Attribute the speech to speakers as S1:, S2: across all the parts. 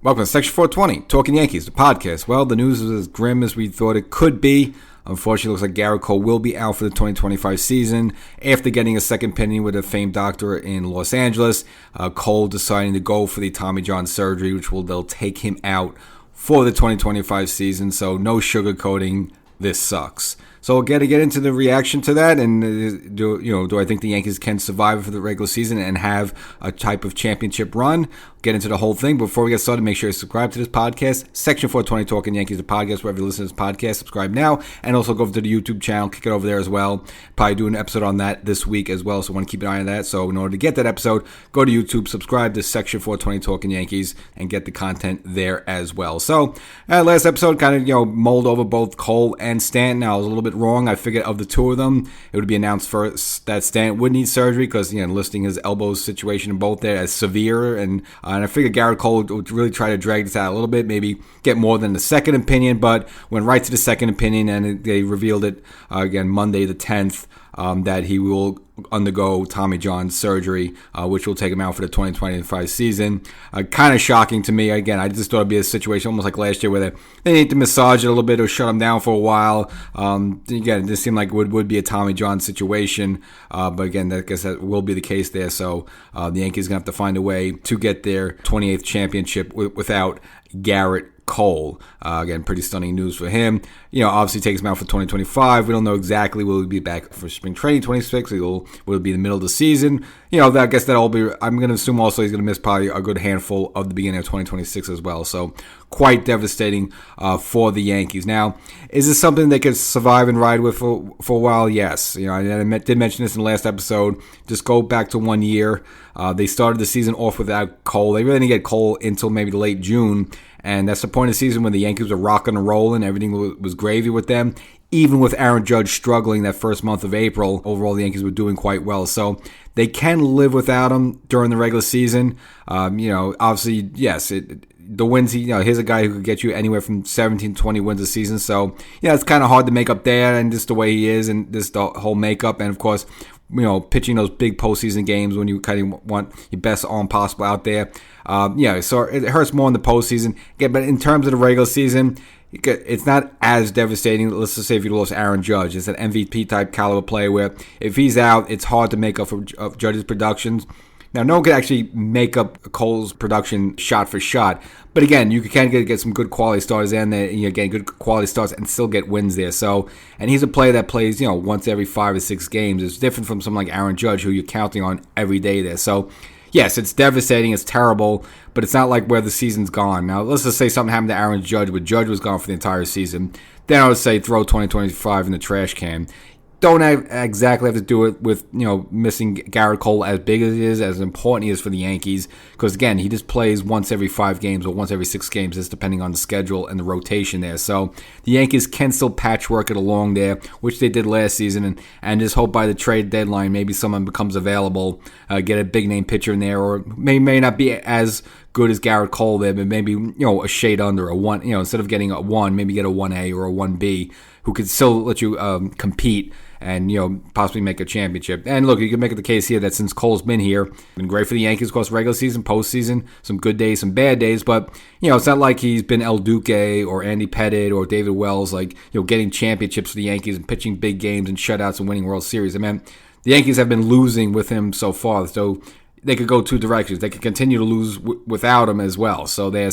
S1: Welcome to Section 420, Talkin Yankees, the podcast. Well, the news is as grim as we thought it could be. Unfortunately, it looks like Gerrit Cole will be out for the 2025 season after getting a second opinion with a famed doctor in Los Angeles. Cole deciding to go for the Tommy John surgery, which they'll take him out for the 2025 season. So no sugarcoating. This sucks. So again, to get into the reaction to that, and do I think the Yankees can survive for the regular season and have a type of championship run? Get into the whole thing. Before we get started, make sure you subscribe to this podcast. Section 420 Talkin Yankees, the podcast, wherever you listen to this podcast, subscribe now. And also go over to the YouTube channel, kick it over there as well. Probably do an episode on that this week as well, so I want to keep an eye on that. So in order to get that episode, go to YouTube, subscribe to Section 420 Talkin Yankees, and get the content there as well. So last episode kind of mulled over both Cole and Stanton. Now I was a little bit wrong. I figured of the two of them, it would be announced first that Stanton would need surgery because listing his elbow situation in both there as severe, and I figured Gerrit Cole would really try to drag this out a little bit, maybe get more than the second opinion, but went right to the second opinion, and they revealed it again Monday the 10th that he will undergo Tommy John surgery, which will take him out for the 2025 season. Kind of shocking to me. Again, I just thought it'd be a situation almost like last year where they need to massage it a little bit or shut him down for a while. Again, this seemed like it would be a Tommy John situation, but again, I guess that will be the case there. So the Yankees going to have to find a way to get their 28th championship without Gerrit Cole. Again, pretty stunning news for him. Obviously takes him out for 2025. We don't know exactly will he be back for spring training 26. Will it be the middle of the season? I guess that'll be. I'm going to assume also he's going to miss probably a good handful of the beginning of 2026 as well. So quite devastating for the Yankees. Now, is this something they could survive and ride with for a while? Yes. I did mention this in the last episode. Just go back to 1 year. They started the season off without Cole. They really didn't get Cole until maybe late June. And that's the point of the season when the Yankees were rocking and rolling. Everything was gravy with them. Even with Aaron Judge struggling that first month of April, overall the Yankees were doing quite well. So they can live without him during the regular season. Obviously, yes, the wins, here's a guy who could get you anywhere from 17 to 20 wins a season. So, it's kind of hard to make up there, and just the way he is and just the whole makeup. And, of course, pitching those big postseason games when you kind of want your best arm possible out there. So it hurts more in the postseason. Again, but in terms of the regular season, it's not as devastating. Let's just say if you lost Aaron Judge, it's an MVP type caliber player where if he's out, it's hard to make up for Judge's productions. Now, no one could actually make up Cole's production shot for shot. But again, you can get some good quality starters in there, and get good quality starts and still get wins there. So, and he's a player that plays, once every 5 or 6 games. It's different from someone like Aaron Judge, who you're counting on every day there. So, yes, it's devastating, it's terrible, but it's not like where the season's gone. Now, let's just say something happened to Aaron Judge, where Judge was gone for the entire season. Then I would say throw 2025 in the trash can. Don't exactly have to do it with, missing Gerrit Cole as big as he is, as important he is for the Yankees. Because, again, he just plays once every 5 games or once every 6 games, just depending on the schedule and the rotation there. So the Yankees can still patchwork it along there, which they did last season, and just hope by the trade deadline maybe someone becomes available, get a big-name pitcher in there, or may not be as good as Gerrit Cole there, but maybe, a shade under, a 1, instead of getting a 1, maybe get a 1A or a 1B, who could still let you compete and, possibly make a championship. And look, you can make the case here that since Cole's been here, been great for the Yankees, of course, regular season, postseason, some good days, some bad days, but, it's not like he's been El Duque or Andy Pettitte or David Wells, like, getting championships for the Yankees and pitching big games and shutouts and winning World Series. I mean, the Yankees have been losing with him so far, so they could go 2 directions. They could continue to lose without him as well. So the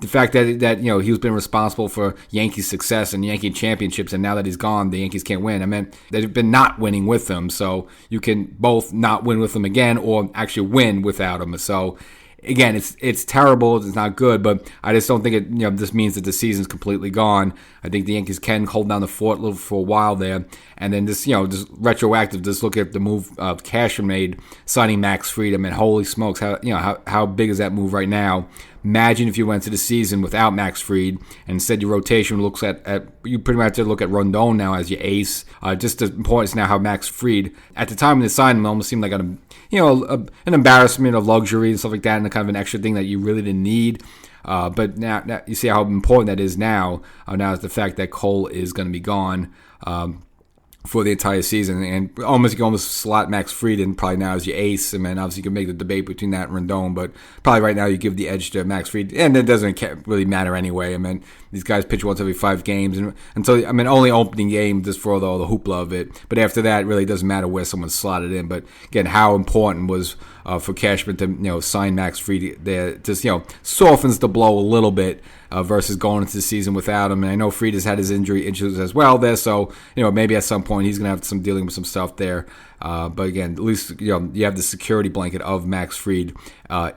S1: fact that he's been responsible for Yankees' success and Yankee championships, and now that he's gone, the Yankees can't win. I mean, they've been not winning with him, so you can both not win with him again or actually win without him. So again, it's terrible. It's not good, but I just don't think it. This means that the season's completely gone. I think the Yankees can hold down the fort a little for a while there, and then just retroactive. Just look at the move Cashman made, signing Max Fried. I mean, holy smokes, how big is that move right now? Imagine if you went to the season without Max Fried, and instead your rotation looks at you pretty much have to look at Rondon now as your ace. Just the importance now how Max Fried at the time of the signing almost seemed like an embarrassment of luxury and stuff like that, and a kind of an extra thing that you really didn't need. But now you see how important that is now. Now is the fact that Cole is going to be gone. for the entire season, and you can almost slot Max Fried in probably now as your ace. I mean, obviously you can make the debate between that and Rendon, but probably right now you give the edge to Max Fried, and it doesn't really matter anyway. I mean, these guys pitch once every 5 games, and until only opening game just for all the hoopla of it. But after that, it really doesn't matter where someone's slotted in. But again, how important was for Cashman to sign Max Fried there? Just softens the blow a little bit. Versus going into the season without him. And I know Fried has had his injury issues as well there, so maybe at some point he's going to have some dealing with some stuff there. But again, at least you have the security blanket of Max Fried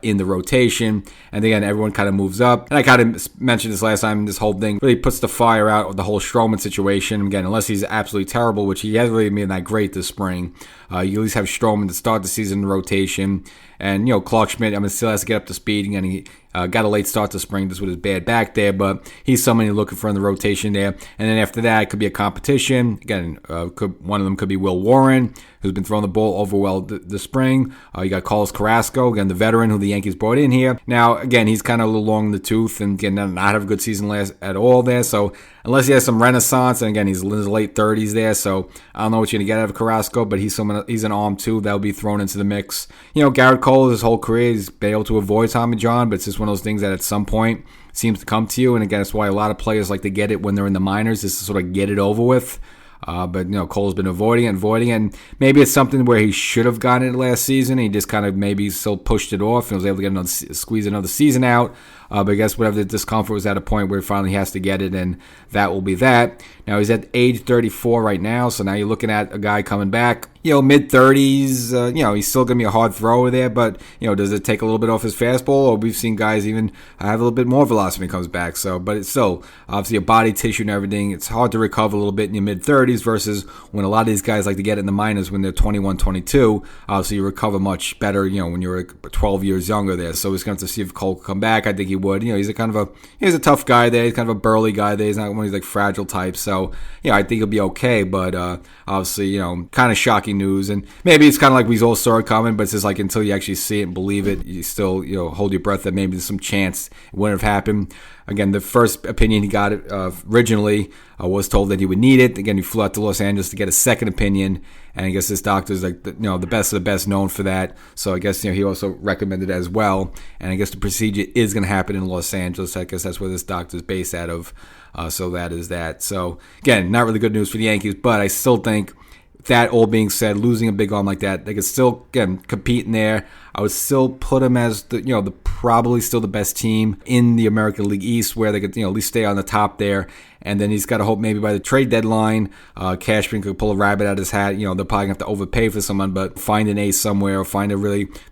S1: in the rotation. And again, everyone kind of moves up. And I kind of mentioned this last time, this whole thing really puts the fire out of the whole Stroman situation. Again, unless he's absolutely terrible, which he hasn't really been that great this spring, you at least have Stroman to start the season in the rotation. And, Clark Schmidt, still has to get up to speed. Again, he got a late start to spring just with his bad back there, but he's someone you're looking for in the rotation there. And then after that, it could be a competition. Again, one of them could be Will Warren, who's been throwing the ball over well this spring. You got Carlos Carrasco, again, the veteran who the Yankees brought in here. Now, again, he's kind of a little long in the tooth and again, not have a good season last at all there. So unless he has some renaissance, and again, he's in his late 30s there, so I don't know what you're going to get out of Carrasco, but he's an arm too. That'll be thrown into the mix. Gerrit Cole, his whole career, he's been able to avoid Tommy John, but it's just one of those things that at some point seems to come to you. And again, that's why a lot of players like to get it when they're in the minors, just to sort of get it over with. But Cole's been avoiding it, and maybe it's something where he should have gotten it last season. He just kind of maybe still pushed it off and was able to squeeze another season out. But I guess whatever the discomfort was at a point where he finally has to get it, and that will be that. Now he's at age 34 right now, so now you're looking at a guy coming back, mid-30s. He's still going to be a hard thrower there, but, does it take a little bit off his fastball? Or we've seen guys even have a little bit more velocity when he comes back. So, but it's still, obviously, your body tissue and everything, it's hard to recover a little bit in your mid-30s versus when a lot of these guys like to get it in the minors when they're 21, 22. Obviously, you recover much better, when you're 12 years younger there. So he's going to have to see if Cole can come back. I think he would. He's a tough guy there. He's kind of a burly guy there. He's not one of these like fragile types. So, I think he'll be okay. But obviously, kind of shocking news. And maybe it's kind of like we all saw it coming, but it's just like until you actually see it and believe it, you still, hold your breath that maybe there's some chance it wouldn't have happened. Again, the first opinion he got originally was told that he would need it. Again, he flew out to Los Angeles to get a second opinion, and I guess this doctor's like the best of the best known for that. So I guess he also recommended it as well. And I guess the procedure is going to happen in Los Angeles. I guess that's where this doctor's based out of. So that is that. So again, not really good news for the Yankees, but I still think. That all being said, losing a big arm like that, they could still compete in there. I would still put them as the probably still the best team in the American League East, where they could at least stay on the top there. And then he's got to hope maybe by the trade deadline, Cashman could pull a rabbit out of his hat. They're probably gonna have to overpay for someone, but find an ace somewhere, or find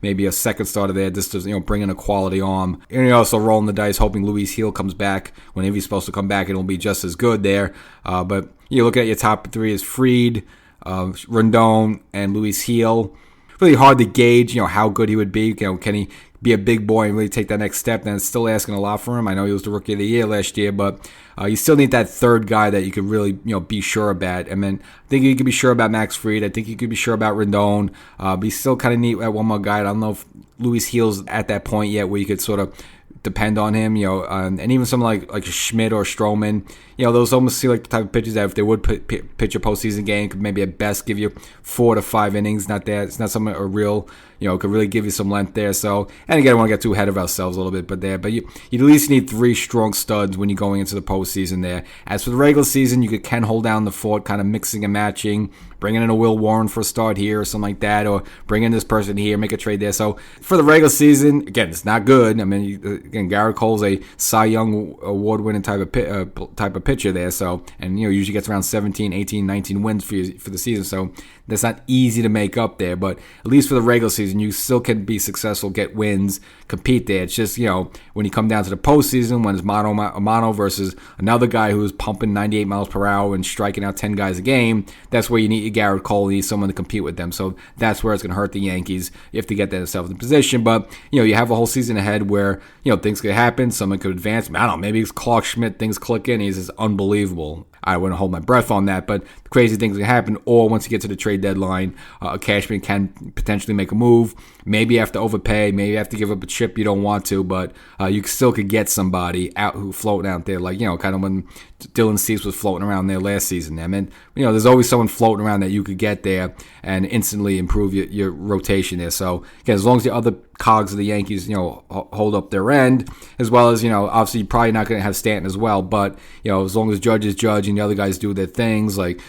S1: maybe a second starter there, just to bring in a quality arm. And you're also rolling the dice, hoping Luis Gil comes back whenever he's supposed to come back, and it'll be just as good there. But you look at your top 3 is Fried, Rendon, and Luis Gil. Really hard to gauge, how good he would be. Can he be a big boy and really take that next step? Then it's still asking a lot for him. I know he was the Rookie of the Year last year, but you still need that third guy that you could really, be sure about. I mean, I think you could be sure about Max Fried. I think you could be sure about Rendon. But you still kind of need one more guy. I don't know if Luis Gil's at that point yet where you could sort of depend on him, and even someone like Schmidt or Stroman, those almost seem like the type of pitchers that if they would pitch a postseason game, could maybe at best give you 4 to 5 innings. Not that it's not something a real, could really give you some length there. So, and again, I don't want to get too ahead of ourselves a little bit, but you at least need 3 strong studs when you're going into the postseason there. As for the regular season, you can hold down the fort, kind of mixing and matching, bringing in a Will Warren for a start here or something like that, or bring in this person here, make a trade there. So for the regular season, again, it's not good. I mean, again, Gerrit Cole's a Cy Young award-winning type of pitcher there. So, and usually gets around 17, 18, 19 wins for the season. So that's not easy to make up there. But at least for the regular season, you still can be successful, get wins, compete there. It's just when you come down to the postseason, when it's mano versus another guy who's pumping 98 miles per hour and striking out 10 guys a game, that's where you need Gerrit Cole. You need someone to compete with them. So that's where it's going to hurt the Yankees if they get themselves in position. But you have a whole season ahead where things could happen. Someone could advance. I don't know. Maybe it's Clark Schmidt. Things click in. He's just unbelievable. I wouldn't hold my breath on that, but crazy things can happen. Or once you get to the trade deadline, Cashman can potentially make a move. Maybe you have to overpay. Maybe you have to give up a chip you don't want to, but you still could get somebody out who floating out there, like, kind of when Dylan Cease was floating around there last season. I mean, there's always someone floating around that you could get there and instantly improve your rotation there. So, again, as long as the other cogs of the Yankees, hold up their end, as well as, obviously you're probably not going to have Stanton as well, but, as long as Judge is Judge and the other guys do their things, like,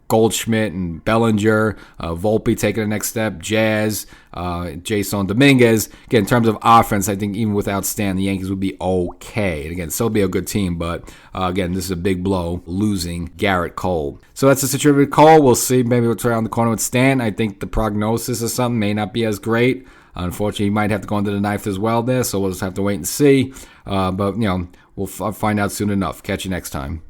S1: Goldschmidt and Bellinger, Volpe taking the next step, Jazz, Jason Dominguez. Again, in terms of offense, I think even without Stan, the Yankees would be okay. And again, still be a good team, but again, this is a big blow, losing Gerrit Cole. So that's the situation with Cole. We'll see. Maybe what's around the corner with Stan. I think the prognosis or something may not be as great. Unfortunately, he might have to go under the knife as well there, so we'll just have to wait and see. But, we'll find out soon enough. Catch you next time.